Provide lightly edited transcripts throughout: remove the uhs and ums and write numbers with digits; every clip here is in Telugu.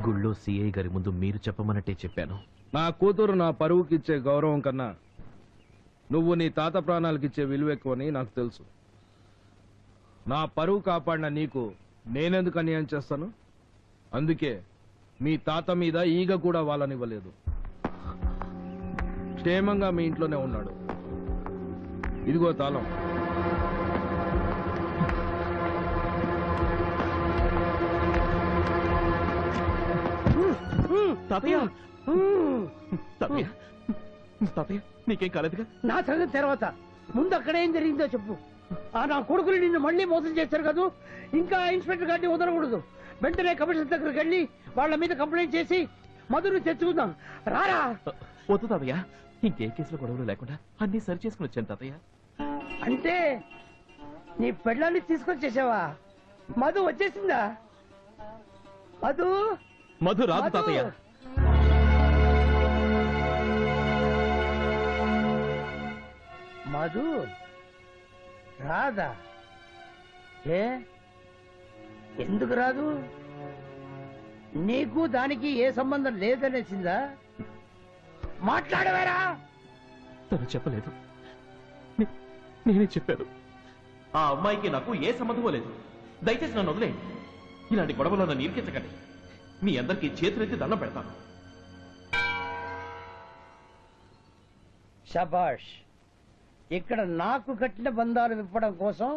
గుళ్ళో సిఐ గారి ముందు మీరు చెప్పమన్నట్టే చెప్పాను. నా కూతురు నా పరువుకిచ్చే గౌరవం కన్నా నువ్వు నీ తాత ప్రాణాలకిచ్చే విలువ ఎక్కువని నాకు తెలుసు. నా పరువు కాపాడిన నీకు నేనెందుకు అన్యాయం చేస్తాను? అందుకే మీ తాత మీద ఈగ కూడా వాళ్ళనివ్వలేదు. క్షేమంగా మీ ఇంట్లోనే ఉన్నాడు. ఇదిగో తాళం. తాతయ్య తాతయ్య తాతయ్య నీకేం కాలేదుగా? నా సంగతి తర్వాత ముందు అక్కడ ఏం జరిగిందో చెప్పు. నా కొడుకులు నిన్ను మళ్ళీ మోసం చేశారు కదా, ఇంకా ఇన్స్పెక్టర్ గారిని వదలకూడదు. వెంటనే కమిషనర్ దగ్గరికి వెళ్ళి వాళ్ళ మీద కంప్లైంట్ చేసి మధును తెచ్చుకుందాం. రారా. వద్దు తాతయ్య, ఇంకే కేసులో గొడవలు లేకుండా అన్ని సరి చేసుకుని వచ్చాను తాతయ్య. అంటే నీ పెళ్ళాన్ని తీసుకొచ్చేసావా? మధు వచ్చేసిందా? మధు మధు రాదు తాతయ్య. మధు రాదా? ఏ ఎందుకు రాదు? నీకు దానికి ఏ సంబంధం లేదనేసిందా? మాట్లాడవేరా? తను చెప్పలేదు, నేనే చెప్పాను. ఆ అమ్మాయికి నాకు ఏ సంబంధమో లేదు. దయచేసి నన్ను వదిలేయండి. ఇలాంటి గొడవలో నన్ను ఇరికించకండి. మీ అందరికీ చేతులెత్తి దండం పెడతాను. శభాష్. ఇక్కడ నాకు కట్టిన బంధాలు విప్పడం కోసం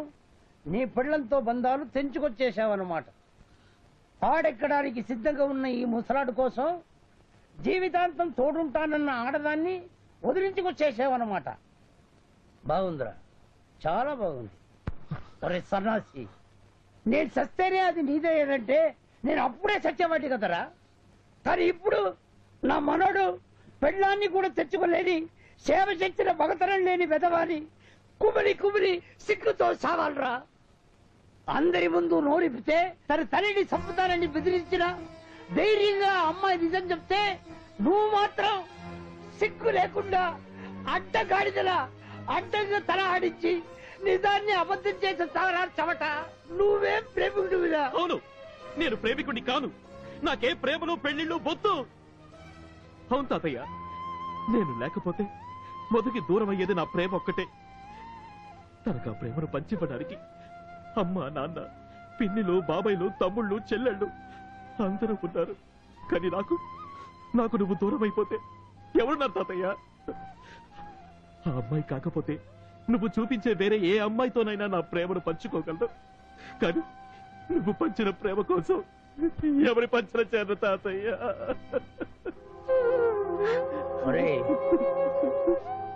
నీ పెళ్లంతో బంధాలు తెంచుకొచ్చేసావన్నమాట. పాడెక్కడానికి సిద్ధంగా ఉన్న ఈ ముసలాడు కోసం జీవితాంతం తోడుంటానన్న ఆడదాన్ని వదిలించుకొచ్చేసావన్నమాట. బాగుందిరా, చాలా బాగుంది. ఒరే సన్నాసి, నేను చస్తేనే అది నీదేనంటే నేను అప్పుడే చచ్చేవాటి కదరా. కానీ ఇప్పుడు నా మనోడు పెళ్ళాన్ని కూడా తెచ్చుకోలేని, సేవ చేసిన భగతరం లేని వెదవాని కుమిలి కుమిలి సిగ్గుతో సావాలరా. అందరి ముందు నోరిపితే తన తల్లిని చంపుతానని బెదిరించిన ధైర్యంగా అమ్మాయి నిజం చెప్తే నువ్వు మాత్రం సిగ్గు లేకుండా అడ్డగాడిదలా అడ్డంగా తల ఆడించి నిజాన్ని అబద్ధం చేసే సాగరా చెమట. నువ్వేం ప్రేమికుడివిగా? అవును, నేను ప్రేమికుడిని కాను. నాకే ప్రేమలు పెళ్లిళ్ళు బొత్తు. అవును తాతయ్య, నేను లేకపోతే మొదటి దూరం అయ్యేది నా ప్రేమ ఒక్కటే. తనకు ఆ ప్రేమను పంచివ్వడానికి అమ్మ, నాన్న, పిన్నిలు, బాబాయిలు, తమ్ముళ్ళు, చెల్లెళ్ళు అందరూ ఉన్నారు. కానీ నాకు నువ్వు దూరం అయిపోతే ఎవరున్నారు తాతయ్య? ఆ అమ్మాయి కాకపోతే నువ్వు చూపించే వేరే ఏ అమ్మాయితోనైనా నా ప్రేమను పంచుకోగలదు. కానీ నువ్వు పంచిన ప్రేమ కోసం ఎవరి పంచిన చేరు తాతయ్య?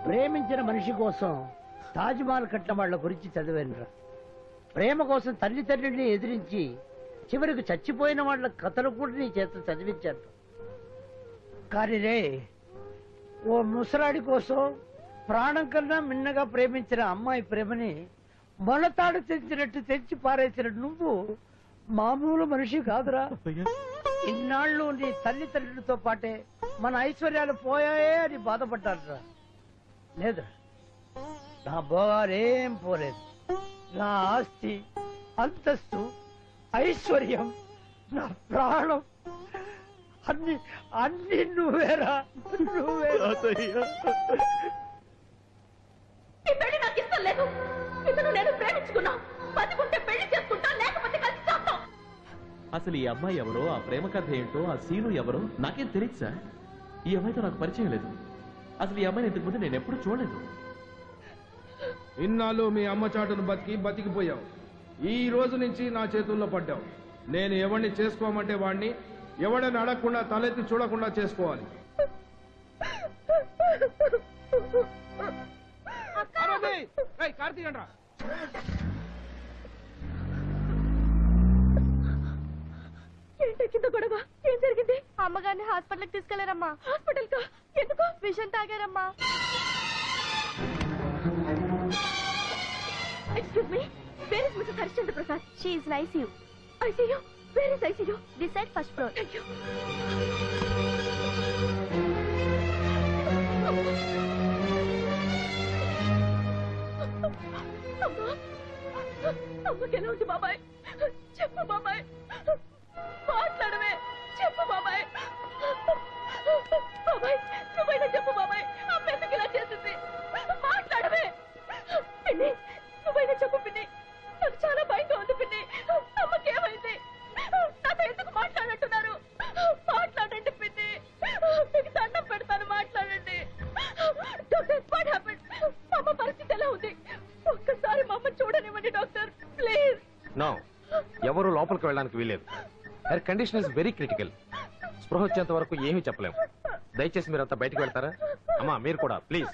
ప్రేమించిన మనిషి కోసం తాజ్మహల్ కట్టిన వాళ్ళ గురించి చదివానురా. ప్రేమ కోసం తల్లిదండ్రుల్ని ఎదిరించి చివరికి చచ్చిపోయిన వాళ్ళ కథలు కూడా నీ చేత చదివించాను. కానీ రే, ఓ ముసలాడి కోసం ప్రాణం కన్నా మిన్నగా ప్రేమించిన అమ్మాయి ప్రేమని మొలతాడు తెంచినట్టు తెంచి పారేసిన నువ్వు మామూలు మనిషి కాదురా. ఇన్నాళ్ళు నీ తల్లిదండ్రులతో పాటే మన ఐశ్వర్యాలు పోయాయే అని బాధపడ్డారురా. లేదురా, నా భోగాలేం పోలేదు. నా ఆస్తి, అంతస్తు, ఐశ్వర్యం, నా ప్రాణం అన్ని అన్ని నువ్వేరా. నువ్వేరా. ఈ పెళ్లి నాకు ఇష్టం లేదు. ఇతను నేను ప్రేమించుకున్నా. బతికుంటే పెళ్లి చేసుకుంటా, లేకపోతే కలిసి చేస్తాం. అసలు ఈ అమ్మాయి ఎవరో, ఆ ప్రేమ కథ ఏంటో, ఆ సీను ఎవరో నాకేం తెలియదు సార్. ఈ అమ్మాయితో నాకు పరిచయం లేదు. అసలు ఈ అమ్మాయిని ఇంతకు ముందు నేను ఎప్పుడు చూడలేదు. ఇన్నాళ్ళు మీ అమ్మ చాటును బతికిపోయావు. ఈ రోజు నుంచి నా చేతుల్లో పడ్డావు. నేను ఎవరిని చేసుకోమంటే వాడిని, ఎవడని అడగకుండా తలెత్తి చూడకుండా చేసుకోవాలి. ఏంటి గొడవ? ఏం జరిగింది? అమ్మగారిని హాస్పిటల్కి తీసుకెళ్లారమ్మా. హాస్పిటల్ కా? ఎందుకు? విషం తాగారమ్మా. Excuse me, where is Mrs. Harishchandra Prasad? She is in ICU. ICU? Where is ICU? This side, first floor. Thank you. అమ్మకి ఎలా ఉంది బాబాయ్? చెప్పు బాబాయ్, మాట్లాడవే. చెప్పు బాబాయ్. లోపలికి వెళ్ళడానికి వీలేదు. Her condition is very critical. స్పృహ వచ్చేంత వరకు ఏమీ చెప్పలేము. దయచేసి మీరంతా బయటికి వెళ్తారా? అమ్మా మీరు కూడా ప్లీజ్.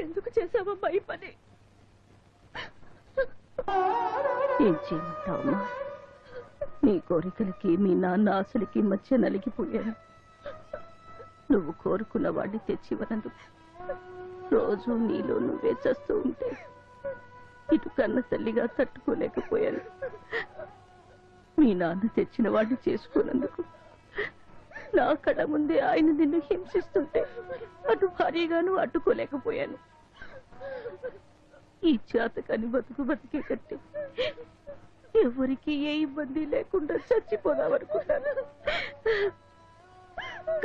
ఎందుకు చేసావమ్మా ఈ పని? ఏం చేయమంటావమ్మా? నీ కోరికలకి మీ నాన్న ఆశలకి మధ్య నలిగిపోయాను. నువ్వు కోరుకున్న వాడిని తెచ్చివ్వనందుకు రోజు నీలో నువ్వే చేస్తూ ఉంటే ఇటు కన్న తల్లిగా తట్టుకోలేకపోయాను. మీ నాన్న తెచ్చిన వాడిని చేసుకోనందుకు నా కళ్ళ ముందే ఆయన నిన్ను హింసిస్తుంటే అటు భారీగాను అడ్డుకోలేకపోయాను. ఈ చేతకాని బతికే కట్టి ఎవరికి ఏ ఇబ్బంది లేకుండా చచ్చిపోదామనుకున్నాను.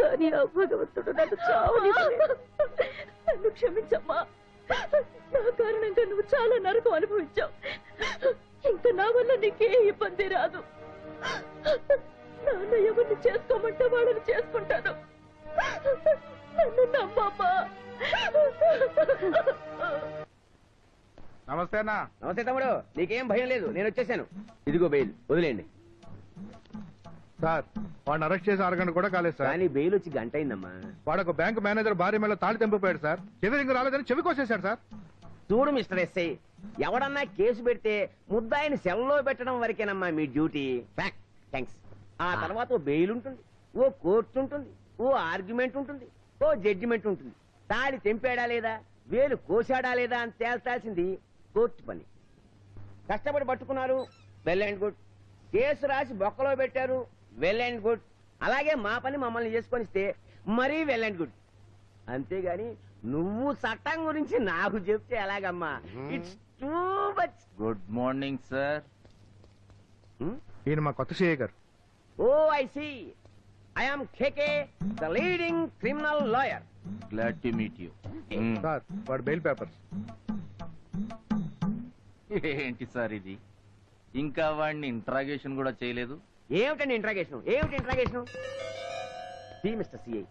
కానీ ఆ భగవంతుడు నన్ను చావనివ్వలేదు. నన్ను క్షమించమ్మా. నా కారణంగా నువ్వు చాలా నరకం అనుభవించావు. ఇంకా నా వల్ల నీకే ఇబ్బంది రాదు. నాన్న ఎవరిని చేసుకోమంటే వాళ్ళని చేసుకుంటాను. నన్ను నమ్మమ్మా. నమస్తే అన్న. నమస్తే తమ్ముడు, నీకేం భయం లేదు, నేను వచ్చేసాను. ఇదిగో బెయిల్, వదిలేండి. సార్ వాడిని అరెస్ట్ చేసి 6 గంటలు కూడా కాలేదు సార్. కానీ బెయిల్ వచ్చి గంట అయిందమ్మా. వాడు ఒక బ్యాంక్ మేనేజర్ భార్య మీద తాళి తెంపిపోయాడు సార్. చెవి రింగు రాలేదని చెవి కోసేశాడు సార్. చూడు మిస్టర్ ఎస్ఐ, ఎవడన్నా కేసు పెడితే ముద్దాయిని సెల్లో పెట్టడం వరకేనమ్మా మీ డ్యూటీ. థ్యాంక్స్. ఆ తర్వాత ఓ బెయిల్ ఉంటుంది, ఓ కోర్టు ఉంటుంది, ఓ ఆర్గ్యుమెంట్ ఉంటుంది, ఓ జడ్జిమెంట్ ఉంటుంది. తాళి తెంపాడా లేదా, వేలు కోసాడా లేదా అని తేల్చాల్సింది కోర్టు పని. కష్టపడి పట్టుకున్నారు, వెల్ అండ్ గుడ్. కేసు రాసి బొక్కలో పెట్టారు, వెల్ అండ్ గుడ్. అలాగే మా పని మమ్మల్ని చేసుకొనిస్తే మరీ వెల్ అండ్ గుడ్. అంతేగాని నువ్వు చట్టం గురించి నాకు చెప్తే ఎలాగమ్మా? It's too much. Good morning sir. ఈయన మా కొత్త సిఐ గారు. Oh I see. I am KK, the leading criminal lawyer. Glad to meet you. Sir వాడు బెయిల్ పేపర్స్. ఏంటి సార్ ఇది? ఇంకా వాడిని ఇంట్రాగేషన్ కూడా చేయలేదు. ఏమిటండి ఇంట్రాగేషన్? ఏమిటి ఇంట్రాగేషన్? సి మిస్టర్ సిఐ,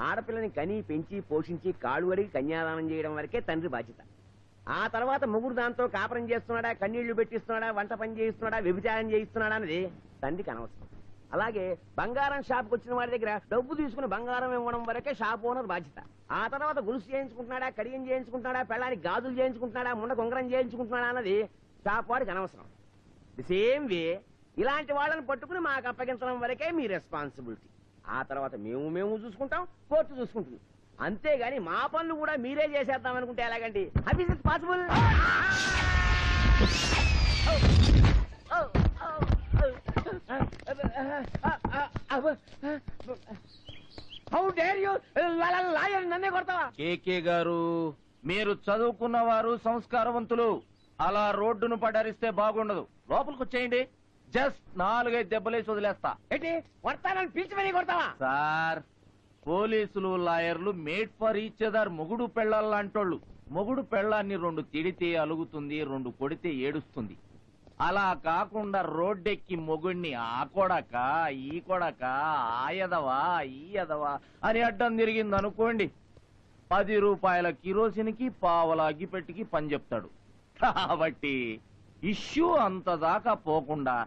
ఆడపిల్లని కని పెంచి పోషించి కాళ్ళు అడిగి కన్యాదానం చేయడం వరకే తండ్రి బాధ్యత. ఆ తర్వాత ముగ్గురు దాంతో కాపురం చేస్తున్నాడా, కన్నీళ్లు పెట్టిస్తున్నాడా, వంట పని చేయిస్తున్నాడా, వ్యభిచారం చేయిస్తున్నాడా అన్నది తండ్రికి అనవసరం. అలాగే బంగారం షాప్కి వచ్చిన వాడి దగ్గర డబ్బు తీసుకుని బంగారం ఇవ్వడం వరకే షాప్ ఓనర్ బాధ్యత. ఆ తర్వాత గొలుసు చేయించుకుంటున్నాడా, కడియం చేయించుకుంటున్నాడా, పెళ్ళానికి గాజులు చేయించుకుంటున్నాడా, ముండ కొంగరం చేయించుకుంటున్నాడా అన్నది షాప్ వాడికి అనవసరం. ది సేమ్ వే ఇలాంటి వాళ్ళని పట్టుకుని మాకు అప్పగించడం వరకే మీ రెస్పాన్సిబిలిటీ. ఆ తర్వాత మేము చూసుకుంటాం, కోర్టు చూసుకుంటుంది. అంతేగాని మా పనులు కూడా మీరే చేసేద్దాం అనుకుంటే ఎలాగండి? How is it possible? How dare you lawyer, నన్నే కొడతావా? కేకే గారు, మీరు చదువుకున్న వారు, సంస్కారవంతులు. అలా రోడ్డును పడరిస్తే బాగుండదు. లోపలికి వచ్చేయండి. జస్ట్ 4-5 దెబ్బలేసి వదిలేస్తా. ఏంటి కొడతానని పిలిచి మరీ కొడతావా? సార్, పోలీసులు, లాయర్లు మేడ్ ఫర్ ఈచ్ అదర్. మొగుడు పెళ్ళాలంటోళ్ళు. మొగుడు పెళ్ళాన్ని 2 తిడితే అలుగుతుంది, 2 కొడితే ఏడుస్తుంది. అలా కాకుండా రోడ్డెక్కి మొగుడిని ఆ కొడక, ఈ కొడక, ఆయదవా, ఈ ఎదవా అని అడ్డం తిరిగింది అనుకోండి, 10 రూపాయల కిరోసిన్కి పావలా అగ్గిపెట్టికి పని చెప్తాడు. కాబట్టి ఇష్యూ అంత దాకా పోకుండా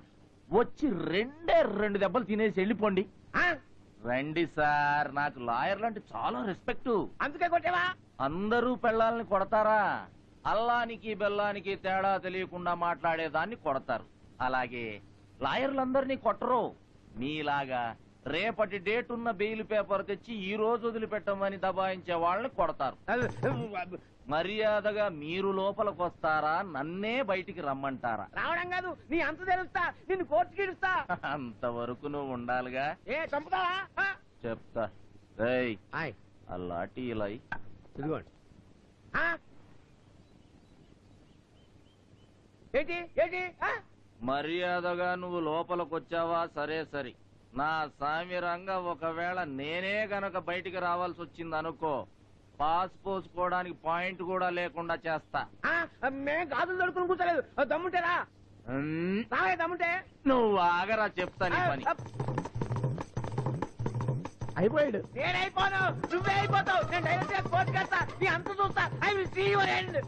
వచ్చి 2 దెబ్బలు తినేసి వెళ్ళిపోండి. రండి సార్, నాకు లాయర్లు అంటే చాలా రెస్పెక్ట్. అందుకే కొట్టేవా? అందరూ పెళ్ళాలని కొడతారా? అల్లానికి బెల్లానికి తేడా తెలియకుండా మాట్లాడేదాన్ని కొడతారు. అలాగే లాయర్లందరినీ కొట్టరు. మీలాగా రేపటి డేట్ ఉన్న బెయిల్ పేపర్ తెచ్చి ఈ రోజు వదిలిపెట్టమని దబాయించే వాళ్ళని కొడతారు. మర్యాదగా మీరు లోపలికి వస్తారా, నన్నే బయటికి రమ్మంటారా? రావడం కాదు, నీ అంత తెలుస్తా, నిన్ను కోర్టుకి ఇడుస్తా. అంతవరకు నువ్వు ఉండాలిగా. ఏ చంపుతావా? చెప్తా. రేయ్, ఆ లాఠీ ఇలా ఇదిగోండి. ఏంటి ఏంటి? మర్యాదగా నువ్వు లోపలికి వచ్చావా? సరే సరే, నా సామి రంగ ఒకవేళ నేనే గనక బయటికి రావాల్సి వచ్చింది అనుకో, పాస్ పోసుకోవడానికి పాయింట్ కూడా లేకుండా చేస్తా. మేము గాజులు దొడుకుని కూర్చోలేదు. దమ్ముంటేరా దమ్ముంటే నువ్వు ఆగరా, చెప్తా నీ పని. అయిపోయాడు. నేనైపోను, నువ్వే అయిపోతావు. నేను డైరెక్ట్ గా కోర్టు చేస్తా, నీ అంత చూస్తా. I will see your end.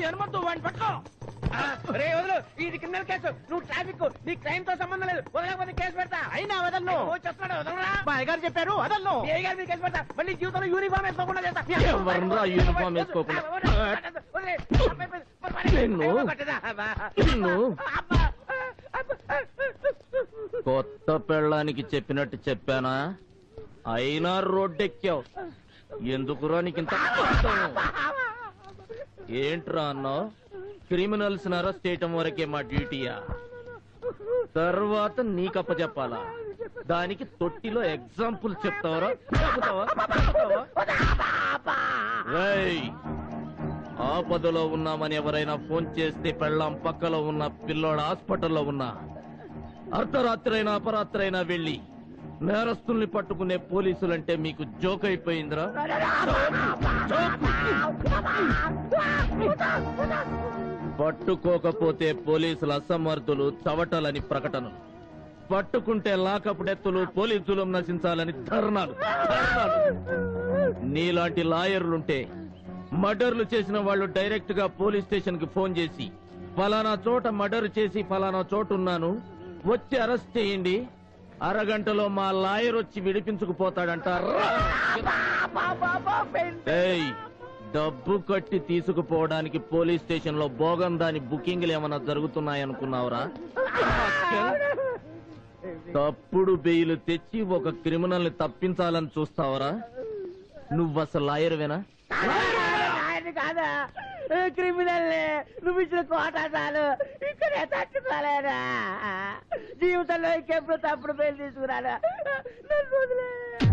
Hanumanthu వాడిని పట్టుకో. రే వదులు, ఇది క్రిమినల్ కేసు. నువ్వు ట్రాఫిక్, నీ క్రైమ్ తో సంబంధం లేదు. వదలకపోతే కేసు పెడతా. అయినా వదలను. చేస్తున్నాడు, వదలరా. మా అయ్యగారు చెప్పారు వదలను. ఏ గారి మీద కేసు పెడతా. మళ్ళీ జీవితంలో యూనిఫామ్ వేసుకోకుండా చేస్తా. ఎవర్రా యూనిఫామ్ వేసుకోకుండా? వదిలే. నిన్ను కొత్త పెళ్ళానికి చెప్పినట్టు చెప్పానా? అయినా రోడ్డెక్కావు. ఎందుకురా నీకింత కోపం? ఏంట్రా అన్నావు? క్రిమినల్స్ అరెస్ట్ చేయటం వరకే మా డ్యూటీయా? తర్వాత నీకప్ప చెప్పాలా? దానికి తొట్టిలో ఎగ్జాంపుల్ చెప్తావరా? రేయ్, ఆపదలో ఉన్నామని ఎవరైనా ఫోన్ చేస్తే పెళ్ళాం పక్కలో ఉన్న పిల్లోడు హాస్పిటల్లో ఉన్నా అర్ధరాత్రైనా అపరాత్రైనా వెళ్ళి నేరస్తుల్ని పట్టుకునే పోలీసులంటే మీకు జోక్ అయిపోయిందిరా? పట్టుకోకపోతే పోలీసులు అసమర్థులు, చవటలని ప్రకటనలు, పట్టుకుంటే లాకప్ డెత్తులు, పోలీసులు నశించాలని ధర్నాలు. నీలాంటి లాయర్లుంటే మర్డర్లు చేసిన వాళ్ళు డైరెక్ట్ గా పోలీస్ స్టేషన్ కి ఫోన్ చేసి ఫలానా చోట మర్డర్ చేసి ఫలానా చోటున్నాను, వచ్చి అరెస్ట్ చేయండి, అరగంటలో మా లాయర్ వచ్చి విడిపించుకుపోతాడంటారా? డబ్బు కట్టి తీసుకుపోవడానికి పోలీస్ స్టేషన్ లో బోగం దాని బుకింగ్లు ఏమైనా జరుగుతున్నాయనుకున్నావురా? తప్పుడు బెయిల్ తెచ్చి ఒక క్రిమినల్ ని తప్పించాలని చూస్తావరా? నువ్వసలు లాయర్వేనా? కాదా, క్రిమినల్. నువ్వు ఇచ్చిన కోటాలు ఇక్కడే తట్టుకోలేరా? జీవితంలో ఇంకెప్పుడు తప్పుడు పేరు తీసుకురారా?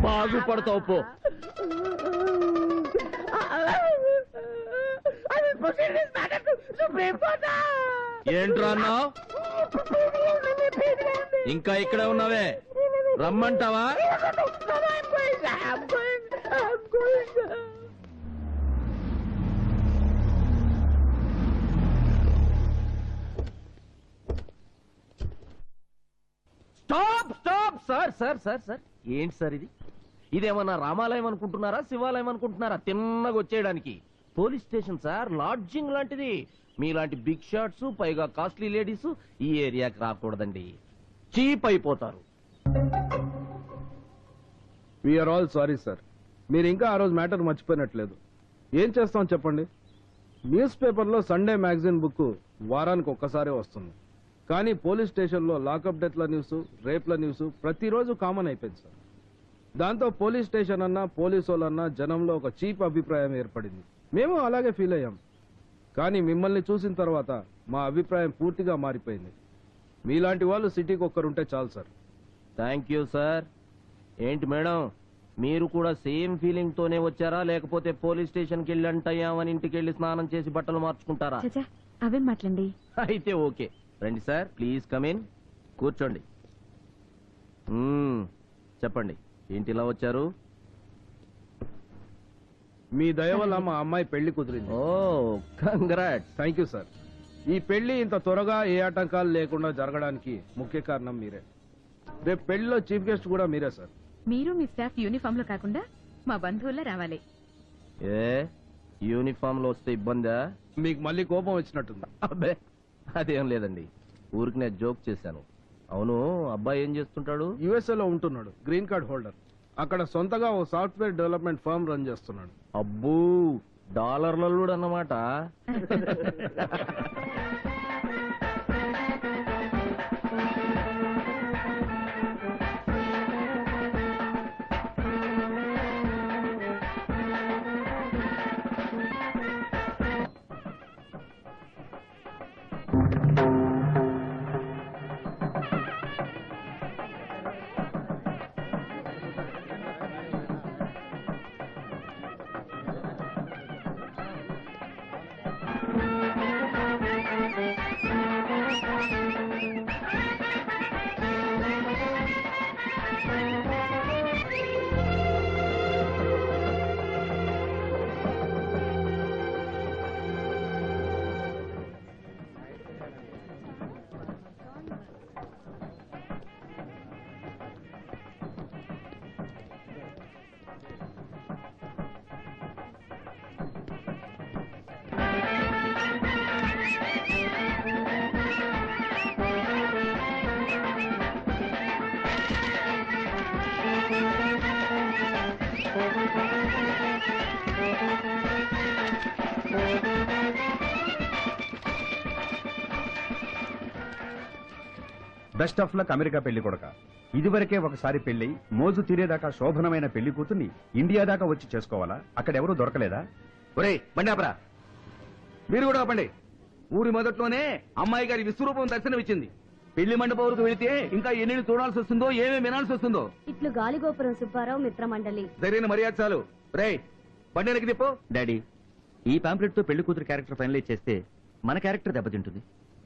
బాగుపడతావు పో. ఏంట్రా అన్నావు? ఇంకా ఇక్కడే ఉన్నావే, రమ్మంటావా? Stop stop sir sir sir sir ఏంటి సార్ ఇది? ఇదేమన్నా రామాలయం అనుకుంటున్నారా, శివాలయం అనుకుంటున్నారా తిన్నగా వచ్చేయడానికి? పోలీస్ స్టేషన్ సార్, లాడ్జింగ్ లాంటిది. మీలాంటి బిగ్ షాట్స్, పైగా కాస్ట్లీ లేడీస్ ఈ ఏరియాకి రాకూడదండి, చీప్ అయిపోతారు. We're all sorry sir. మీరు ఇంకా ఆ రోజు మ్యాటర్ మర్చిపోయినట్లేదు. ఏం చేస్తాం చెప్పండి? న్యూస్ పేపర్లో సండే మ్యాగజైన్ బుక్ వారానికి ఒక్కసారే వస్తుంది. కానీ పోలీస్ స్టేషన్లో లాకప్ డెత్ల న్యూస్, రేప్ల న్యూస్ ప్రతిరోజు కామన్ అయిపోయింది సార్. దాంతో పోలీస్ స్టేషన్ అన్నా, పోలీసు వాళ్ళన్నా జనంలో ఒక చీప్ అభిప్రాయం ఏర్పడింది. మేము అలాగే ఫీల్ అయ్యాం. కానీ మిమ్మల్ని చూసిన తర్వాత మా అభిప్రాయం పూర్తిగా మారిపోయింది. మీలాంటి వాళ్ళు సిటీకి ఒక్కరుంటే చాలు సార్. Thank you sir. ఏంటి మేడం, మీరు కూడా సేమ్ ఫీలింగ్ తోనే వచ్చారా, లేకపోతే పోలీస్ స్టేషన్కి వెళ్ళి అంటయ్యామని ఇంటికి వెళ్ళి స్నానం చేసి బట్టలు మార్చుకుంటారా? అవే మాట్లాడండి. అయితే ఓకే, రండి సార్, ప్లీజ్ కమ్ ఇన్, కూర్చోండి. చెప్పండి, ఏంటి ఇలా వచ్చారు? మీ దయ వల్ల మా అమ్మాయి పెళ్లి కుదిరింది. ఓ కంగ్రాట్స్. Thank you sir. ఈ పెళ్లి ఇంత త్వరగా ఏ ఆటంకాలు లేకుండా జరగడానికి ముఖ్య కారణం మీరే. రేపు పెళ్లిలో చీఫ్ గెస్ట్ కూడా మీరే సార్. మీరు మీ స్టాఫ్ యూనిఫామ్ లో కాకుండా మా బంధువుల్లో రావాలి. ఏ యూనిఫామ్ లో వస్తే ఇబ్బందా? మీకు మళ్ళీ కోపం వచ్చినట్టుంది. అబ్బే అదేం లేదండి, ఊరికి నేను జోక్ చేశాను. అవును, అబ్బాయి ఏం చేస్తుంటాడు? యుఎస్ఏ లో ఉంటున్నాడు, గ్రీన్ కార్డ్ హోల్డర్. అక్కడ సొంతగా ఓ సాఫ్ట్వేర్ డెవలప్మెంట్ ఫర్మ్ రన్ చేస్తున్నాడు. అబ్బూ, డాలర్లలో అన్నమాట. బెస్ట్ ఆఫ్ లక్ అమెరికా పెళ్లి కొడక. ఇదివరకే ఒకసారి పెళ్లి మోజు తీరేదాకా శోభనమైన పెళ్లి కూతుర్ని ఇండియా దాకా వచ్చి చేసుకోవాలా? అక్కడెవరూ దొరకలేదా? ఒరే బండాపరా, మీరు కూడా ఆపండి. ఊరి మొదట్లోనే అమ్మాయి గారి విశ్వరూపం దర్శనమిచ్చింది. పెళ్లి మండపం వెళితే ఇంకా ఎన్ని చూడాల్సి వస్తుందో, ఏమేమి వినాల్సి వస్తుందో. ఇట్లు గాలిగోపురం సుబ్బారావు మిత్రమండలి. జరిగిన మర్యాద చాలు. రే బండికి తిప్పు. డాడీ, ఈ పాంప్లెట్ తో పెళ్లి కూతురు క్యారెక్టర్ ఫైనలైజ్ చేస్తే మన క్యారెక్టర్ దెబ్బతింటుంది.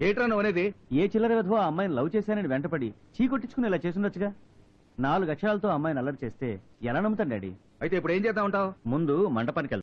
ఏట్రా నువ్వు అనేది? ఏ చిల్లర విధవ ఆ అమ్మాయిని లవ్ చేశానని వెంటపడి చీకొట్టించుకుని ఇలా చేసుండొచ్చుగా. 4 అక్షరాలతో అమ్మాయిని అల్లరి చేస్తే ఎలా నమ్ముతాను డాడీ? అయితే ఇప్పుడు ఏం చేద్దాం ఉంటావు? ముందు మండపానికి